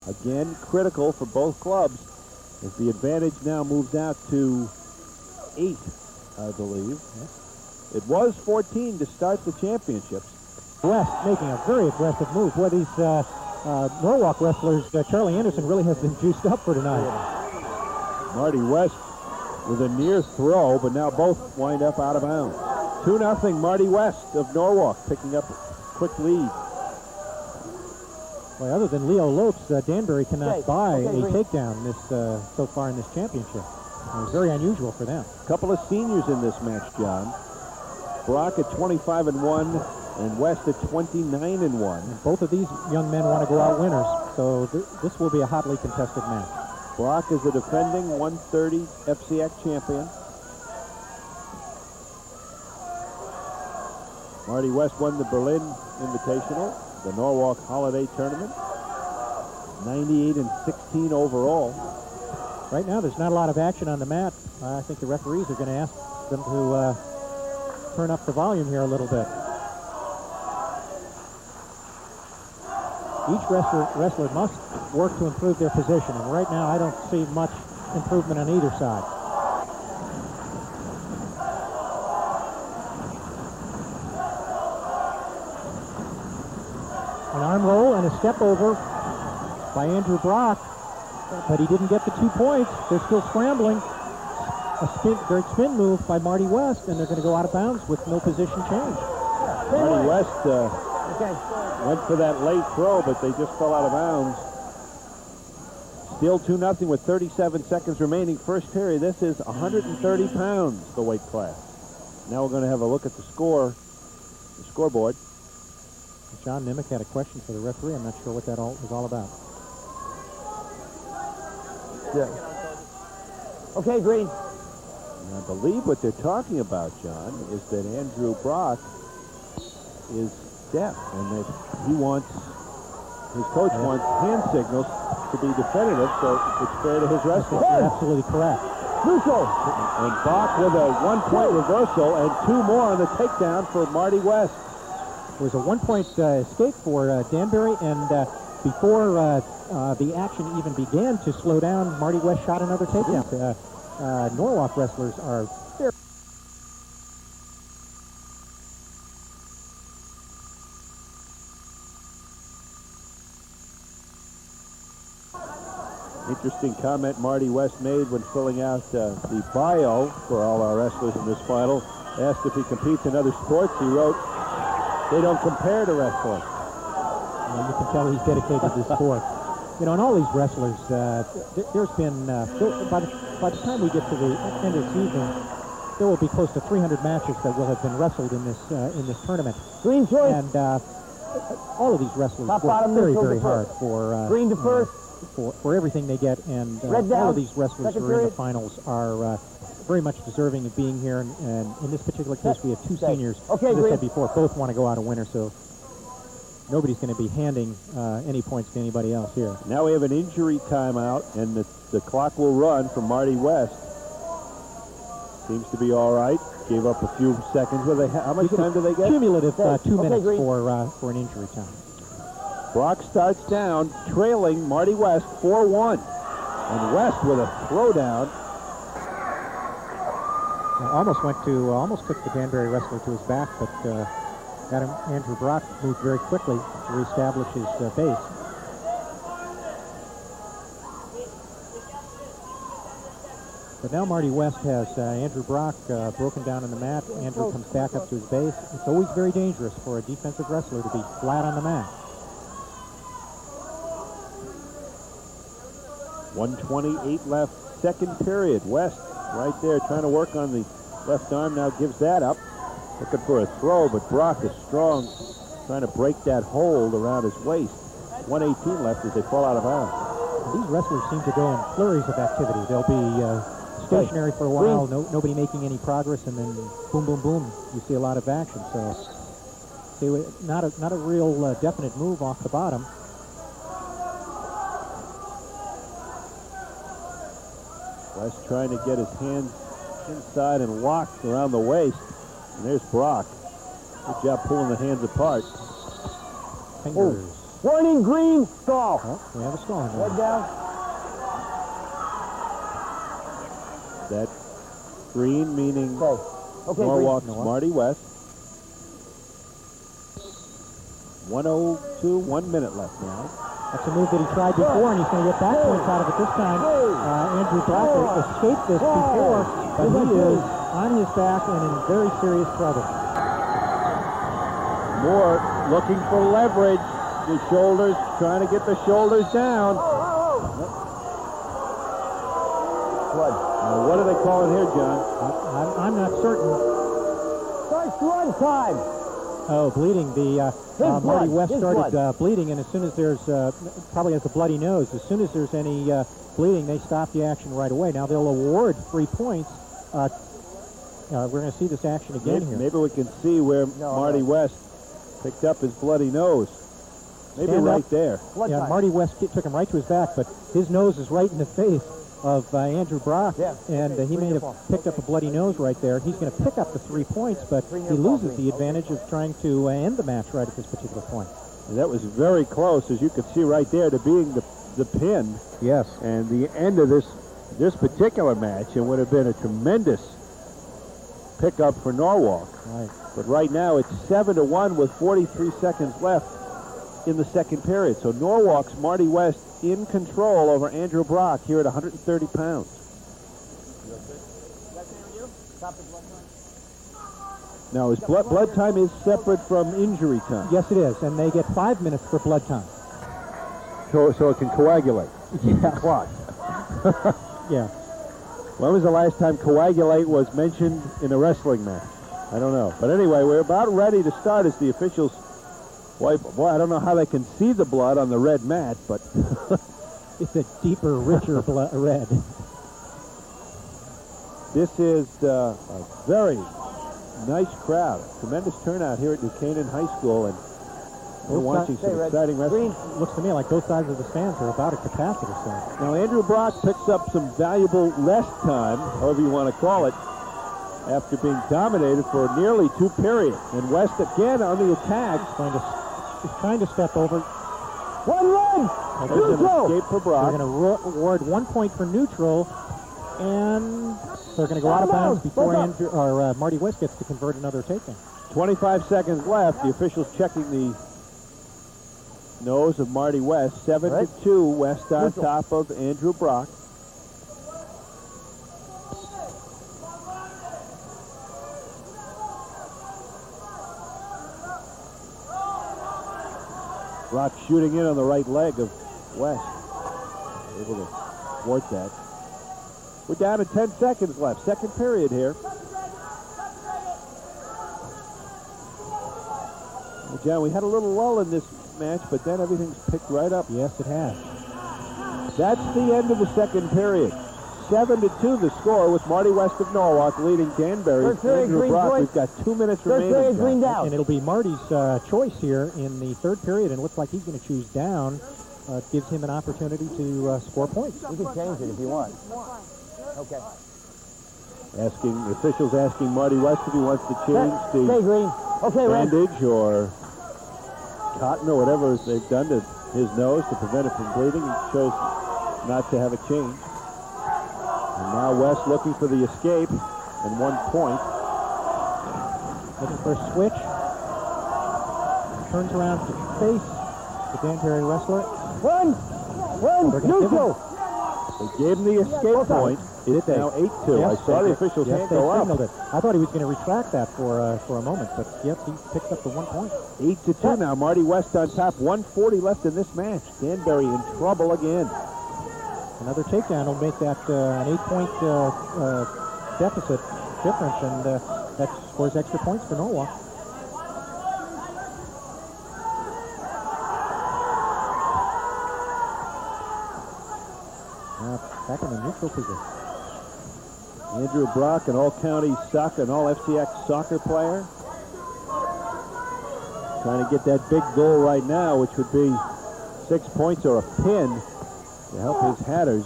Again, critical for both clubs as the advantage now moves out to 8, I believe. Yes. It was 14 to start the championships. West making a very aggressive move. Boy, these Norwalk wrestlers, Charlie Anderson really has been juiced up for tonight. Marty West with a near throw, but now both wind up out of bounds. 2-0 Marty West of Norwalk picking up a quick lead. Well, other than Leo Lopes, Danbury cannot buy a takedown this so far in this championship. It was very unusual for them. A couple of seniors in this match, John. Brock at 25-1 and West at 29-1. And both of these young men want to go out winners, so this will be a hotly contested match. Brock is the defending 130 FCIAC champion. Marty West won the Berlin Invitational, the Norwalk Holiday Tournament. 98-16 overall. Right now, there's not a lot of action on the mat. I think the referees are going to ask them to turn up the volume here a little bit. Each wrestler must work to improve their position, and right now I don't see much improvement on either side. An arm roll and a step over by Andrew Brock, but he didn't get the 2 points. They're still scrambling. A great spin move by Marty West, and they're going to go out of bounds with no position change. Marty West went for that late throw, but they just fell out of bounds. Still 2-0 with 37 seconds remaining. First period. This is 130 pounds, the weight class. Now we're going to have a look at the scoreboard. John Nimick had a question for the referee. I'm not sure what that was all about. Yeah. Okay, Green. And I believe what they're talking about, John, is that Andrew Brock is deaf, and that his coach wants hand signals to be definitive, so it's fair to his wrestling. You're absolutely correct. Neutral. And Brock with a 1-point reversal and 2 more on the takedown for Marty West. It was a 1-point escape for Danbury, and before the action even began to slow down, Marty West shot another takedown. Norwalk wrestlers are very... Interesting comment Marty West made when filling out the bio for all our wrestlers in this final. Asked if he competes in other sports. He wrote, "They don't compare to wrestling." Well, you can tell he's dedicated to the sport. You know, and all these wrestlers, there's been, by the time we get to the end of the season, there will be close to 300 matches that will have been wrestled in this tournament. Green choice. And all of these wrestlers Top, work bottom, very, neutral very to hard first. for Green to first. For everything they get, and Red all down. of these wrestlers Second who are in the period. finals are very much deserving of being here. And in this particular case, we have 2 seniors. Okay, as I Green. said before, both want to go out a winner, so nobody's going to be handing any points to anybody else here. Now we have an injury timeout, and the clock will run for Marty West. Seems to be all right. Gave up a few seconds. How much time do they get? Cumulative 2 minutes Green. for an injury time. Brock starts down, trailing Marty West 4-1. And West with a throwdown. Almost took the Danbury wrestler to his back, but got him. Andrew Brock moved very quickly to reestablish his base. But now Marty West has Andrew Brock broken down on the mat. Andrew comes back up to his base. It's always very dangerous for a defensive wrestler to be flat on the mat. 1:28 left, second period. West right there trying to work on the left arm, now gives that up. Looking for a throw, but Brock is strong, trying to break that hold around his waist. 1:18 left as they fall out of bounds. These wrestlers seem to go in flurries of activity. They'll be stationary for a while, nobody making any progress, and then boom, boom, boom, you see a lot of action. So not a real definite move off the bottom. West trying to get his hands inside and locked around the waist. And there's Brock. Good job pulling the hands apart. Fingers Warning, green, stall. Oh, we have a stall. Head down. That green meaning Okay. Okay, Norwalk's green. Marty West. 1:02, 1 minute left now. That's a move that he tried before, and he's going to get back points out of it this time. Andrew Brock escaped this before, but he is on his back and in very serious trouble. Moore looking for leverage. The shoulders, trying to get the shoulders down. Blood. What do they call it here, John? I'm not certain. Starts blood time. Oh, bleeding. The blood. Marty West His started blood. bleeding, and as soon as there's probably has a bloody nose, as soon as there's any bleeding, they stop the action right away. Now they'll award 3 points. We're going to see this action again here. Maybe we can see where Marty West picked up his bloody nose. Maybe Stand right up. there. Blood Yeah, time. Marty West took him right to his back, but his nose is right in the face of Andrew Brock, Yeah. and he may have picked up a bloody nose right there. He's going to pick up the 3 points, but he loses the advantage of trying to end the match right at this particular point. And that was very close, as you could see right there, to being the pin. Yes. And the end of this particular match, it would have been a tremendous pickup for Norwalk. Right. But right now it's 7-1 with 43 seconds left in the second period. So Norwalk's Marty West in control over Andrew Brock here at 130 pounds. Now his blood time is separate from injury time. Yes, it is, and they get 5 minutes for blood time. So it can coagulate. Yeah. Clot. Yeah. When was the last time coagulate was mentioned in a wrestling match? I don't know. But anyway, we're about ready to start as the officials wipe. Boy, I don't know how they can see the blood on the red mat, but It's a deeper, richer red. this is a very nice crowd. Tremendous turnout here at New Canaan High School, and we're watching some exciting wrestling. Looks to me like both sides of the stands are about at capacity. So. Now, Andrew Brock picks up some valuable rest time, however you want to call it, after being dominated for nearly 2 periods. And West again on the attack. He's trying to step over. One run. There's an escape for They're Brock. going to award 1 point for neutral, and they're going to go out of bounds before Marty West gets to convert another takedown. 25 seconds left. The officials checking the nose of Marty West. 7-2. West on top of Andrew Brock. Brock shooting in on the right leg of West. Able to thwart that. We're down to 10 seconds left. Second period here. Well, John, we had a little lull in this match, but then everything's picked right up. Yes, it has. That's the end of the second period. 7-2 the score, with Marty West of Norwalk leading Danbury. First period, Andrew green Brock, point. we've got 2 minutes First remaining. period, John. green down. And it'll be Marty's choice here in the third period, and it looks like he's going to choose down. It gives him an opportunity to score points. You can change it if you want. Okay. Officials asking Marty West if he wants to change Stay the green. Okay, red. bandage or cotton or whatever they've done to his nose to prevent it from bleeding. He chose not to have a change. And now West looking for the escape and 1 point. Looking for a switch. Turns around to face the Danbury wrestler. One, neutral. They gave him the escape point. It's now 8-2. I saw the official's hand go up. Signaled it. I thought he was going to retract that for a moment, but yes, he picked up the 1 point. 8-2 now. Marty West on top. 1:40 left in this match. Danbury in trouble again. Another takedown will make that an 8-point deficit difference, and that scores extra points for Norwalk. Back in the neutral position. Andrew Brock, an all-county soccer, an all-FCIAC soccer player. Trying to get that big goal right now, which would be 6 points or a pin to help his Hatters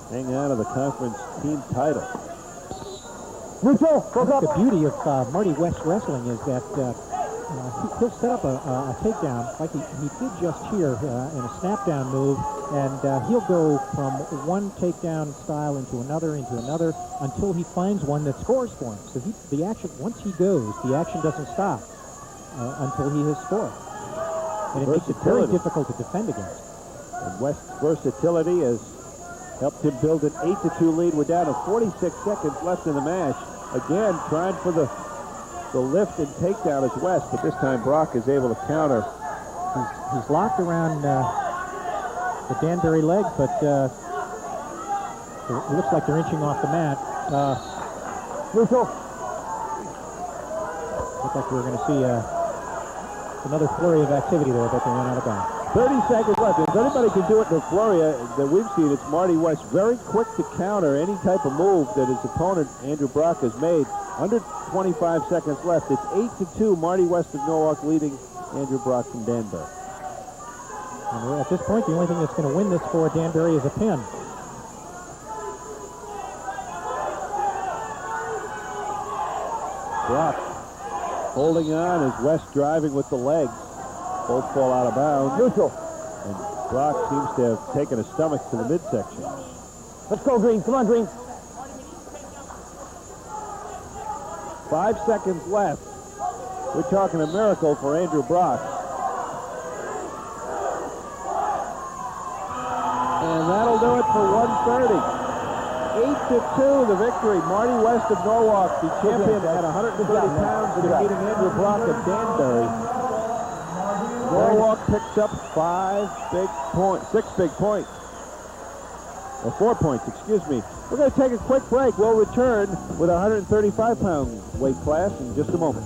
hang on to the conference team title. Neutral. I think the beauty of Marty West wrestling is that he'll set up a takedown like he did just here in a snap-down move, and he'll go from one takedown style into another, until he finds one that scores for him. So the action, once he goes, the action doesn't stop until he has scored. And it makes it very difficult to defend against. And West's versatility has helped him build an 8-2 lead. We're down to 46 seconds left in the match. Again, trying for the lift and takedown is West, but this time Brock is able to counter. He's locked around the Danbury leg, but it looks like they're inching off the mat. Neutral. Looks like we're going to see another flurry of activity there, but they went out of bounds. 30 seconds left. If anybody can do it in a flurry that we've seen, it's Marty West. Very quick to counter any type of move that his opponent, Andrew Brock, has made. Under 25 seconds left. It's 8-2. Marty West of Norwalk leading Andrew Brock from Danbury. And at this point, the only thing that's going to win this for Danbury is a pin. Brock holding on as West driving with the legs. Both fall out of bounds. Neutral. And Brock seems to have taken a stomach to the midsection. Let's go, Green. Come on, Green. 5 seconds left. We're talking a miracle for Andrew Brock. And that'll do it for 130. 8-2, the victory. Marty West of Norwalk, the champion at 130 pounds, defeating Andrew Brock of Danbury. Norwalk picks up 6 big points. Or 4 points, excuse me. We're going to take a quick break. We'll return with a 135-pound weight class in just a moment.